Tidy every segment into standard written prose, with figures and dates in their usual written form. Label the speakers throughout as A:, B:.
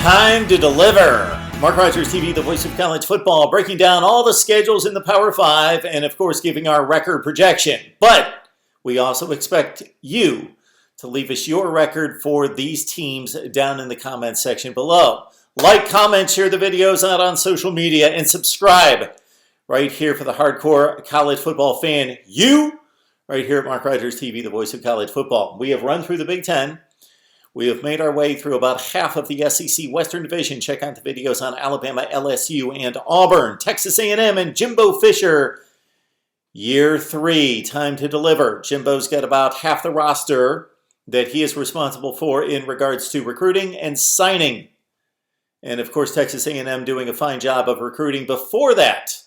A: Time to deliver. MarkRogersTV, the voice of college football, breaking down all the schedules in the Power 5 and, of course, giving our record projection. But we also expect you to leave us your record for these teams down in the comments section below. Like, comment, share the videos out on social media, and subscribe right here for the hardcore college football fan. You, right here at MarkRogersTV, the voice of college football. We have run through the Big Ten. We have made our way through about half of the SEC Western Division. Check out the videos on Alabama, LSU, and Auburn, Texas A&M, and Jimbo Fisher. Year 3, time to deliver. Jimbo's got about half the roster that he is responsible for in regards to recruiting and signing. And, of course, Texas A&M doing a fine job of recruiting before that.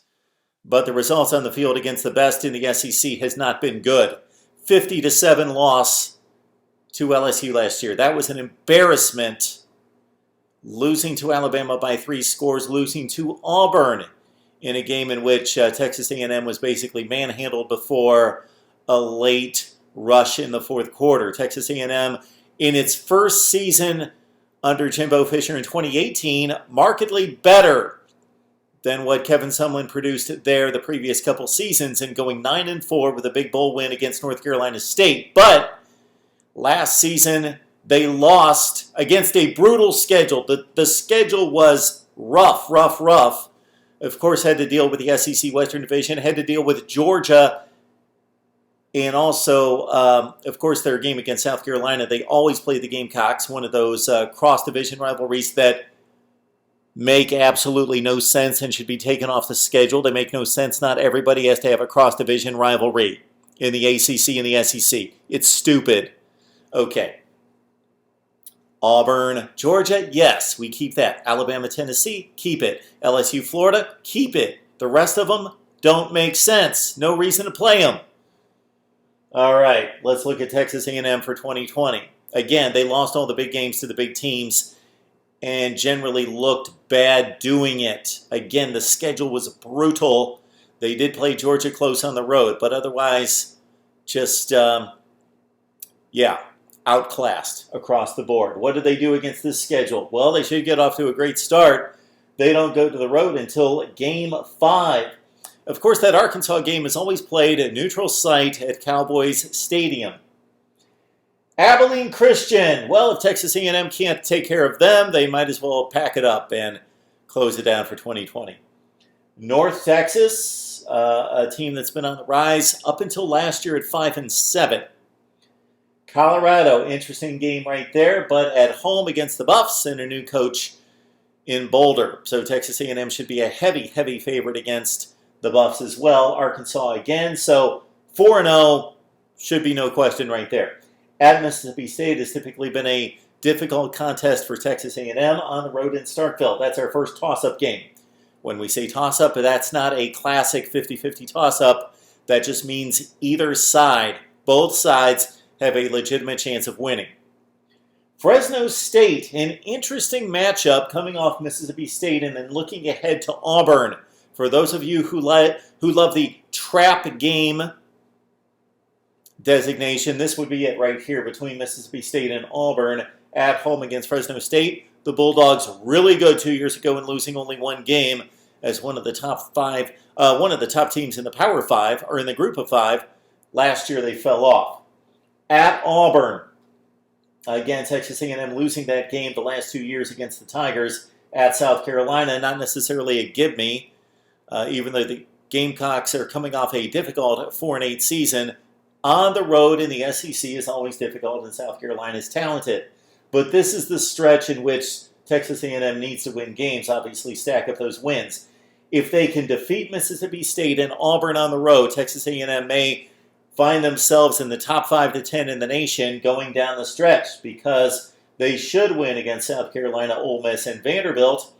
A: But the results on the field against the best in the SEC has not been good. 50-7 loss to LSU last year. That was an embarrassment. Losing to Alabama by 3 scores, losing to Auburn in a game in which Texas A&M was basically manhandled before a late rush in the fourth quarter. Texas A&M, in its first season under Jimbo Fisher in 2018, markedly better than what Kevin Sumlin produced there the previous couple seasons, and going 9-4 with a big bowl win against North Carolina State. But last season, they lost against a brutal schedule. The schedule was rough. Of course, had to deal with the SEC Western Division, had to deal with Georgia, and also, of course, their game against South Carolina. They always play the Gamecocks, one of those cross-division rivalries that make absolutely no sense and should be taken off the schedule. They make no sense. Not everybody has to have a cross-division rivalry in the ACC and the SEC. It's stupid. Okay. Auburn, Georgia, yes, we keep that. Alabama, Tennessee, keep it. LSU, Florida, keep it. The rest of them don't make sense. No reason to play them. All right, let's look at Texas A&M for 2020. Again, they lost all the big games to the big teams and generally looked bad doing it. Again, the schedule was brutal. They did play Georgia close on the road, but otherwise just, outclassed across the board. What did they do against this schedule? Well, they should get off to a great start. They don't go to the road until Game 5. Of course, that Arkansas game is always played at neutral site at Cowboys Stadium. Abilene Christian. Well, if Texas A&M can't take care of them, they might as well pack it up and close it down for 2020. North Texas, a team that's been on the rise up until last year at 5-7. Colorado, interesting game right there, but at home against the Buffs and a new coach in Boulder. So Texas A&M should be a heavy favorite against the Buffs as well. Arkansas again, so 4-0 should be no question right there. At Mississippi State has typically been a difficult contest for Texas A&M on the road in Starkville. That's our first toss-up game. When we say toss-up, that's not a classic 50-50 toss-up. That just means either side, both sides, have a legitimate chance of winning. Fresno State, an interesting matchup coming off Mississippi State and then looking ahead to Auburn. For those of you who love the trap game designation, this would be it right here between Mississippi State and Auburn at home against Fresno State. The Bulldogs really good 2 years ago in losing only one game as one of the top teams in the Power 5 or in the Group of 5. Last year they fell off. At Auburn, again, Texas A&M losing that game the last 2 years against the Tigers. At South Carolina, not necessarily a give-me, even though the Gamecocks are coming off a difficult 4-8 season. On the road in the SEC is always difficult, and South Carolina is talented. But this is the stretch in which Texas A&M needs to win games, obviously stack up those wins. If they can defeat Mississippi State and Auburn on the road, Texas A&M may find themselves in the top 5 to 10 in the nation going down the stretch, because they should win against South Carolina, Ole Miss, and Vanderbilt.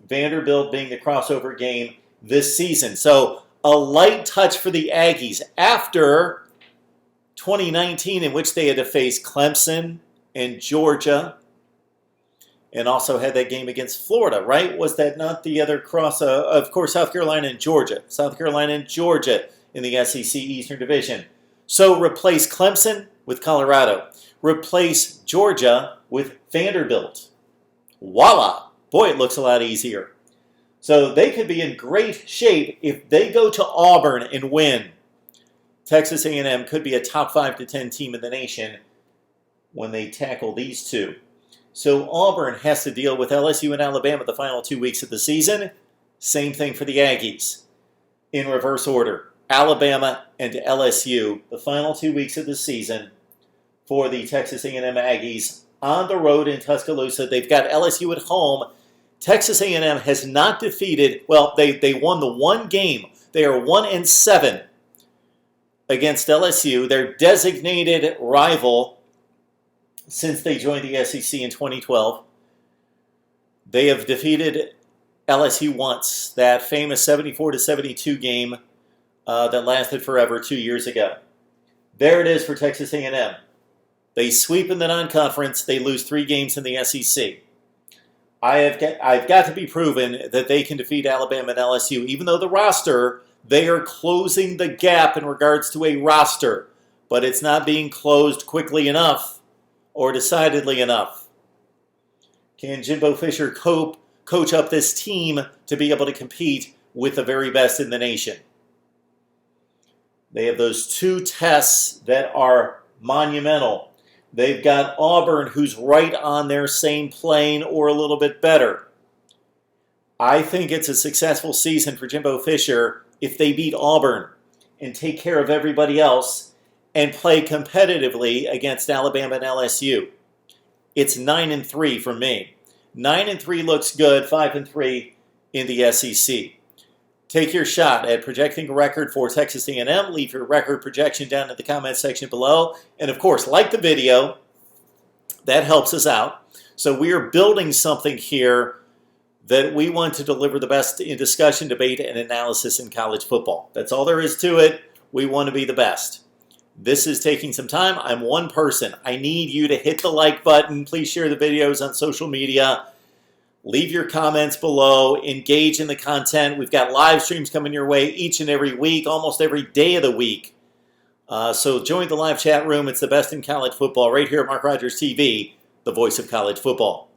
A: Vanderbilt being the crossover game this season. So a light touch for the Aggies after 2019, in which they had to face Clemson and Georgia, and also had that game against Florida, right? Was that not the other cross? Of course, South Carolina and Georgia. South Carolina and Georgia in the SEC Eastern Division. So replace Clemson with Colorado. Replace Georgia with Vanderbilt. Voila! Boy, it looks a lot easier. So they could be in great shape if they go to Auburn and win. Texas A&M could be a top 5 to 10 team in the nation when they tackle these two. So Auburn has to deal with LSU and Alabama the final 2 weeks of the season. Same thing for the Aggies. In reverse order, Alabama and LSU the final 2 weeks of the season for the Texas A&M Aggies on the road in Tuscaloosa. They've got LSU at home. Texas A&M has not defeated, well, they won the one game. They are 1-7 against LSU, their designated rival since they joined the SEC in 2012. They have defeated LSU once, that famous 74-72 game that lasted forever 2 years ago. There it is for Texas A&M. They sweep in the non-conference. They lose 3 games in the SEC. I've got to be proven that they can defeat Alabama and LSU, even though the roster, they are closing the gap in regards to a roster, but it's not being closed quickly enough or decidedly enough. Can Jimbo Fisher coach up this team to be able to compete with the very best in the nation? They have those 2 tests that are monumental. They've got Auburn, who's right on their same plane or a little bit better. I think it's a successful season for Jimbo Fisher if they beat Auburn and take care of everybody else and play competitively against Alabama and LSU. It's 9-3 for me. 9-3 looks good, 5-3 in the SEC. Take your shot at projecting a record for Texas A&M. Leave your record projection down in the comment section below. And of course, like the video. That helps us out. So we are building something here that we want to deliver the best in discussion, debate, and analysis in college football. That's all there is to it. We want to be the best. This is taking some time. I'm one person. I need you to hit the like button. Please share the videos on social media. Leave your comments below. Engage in the content. We've got live streams coming your way each and every week, almost every day of the week. So join the live chat room. It's the best in college football right here at MarkRogersTV, the voice of college football.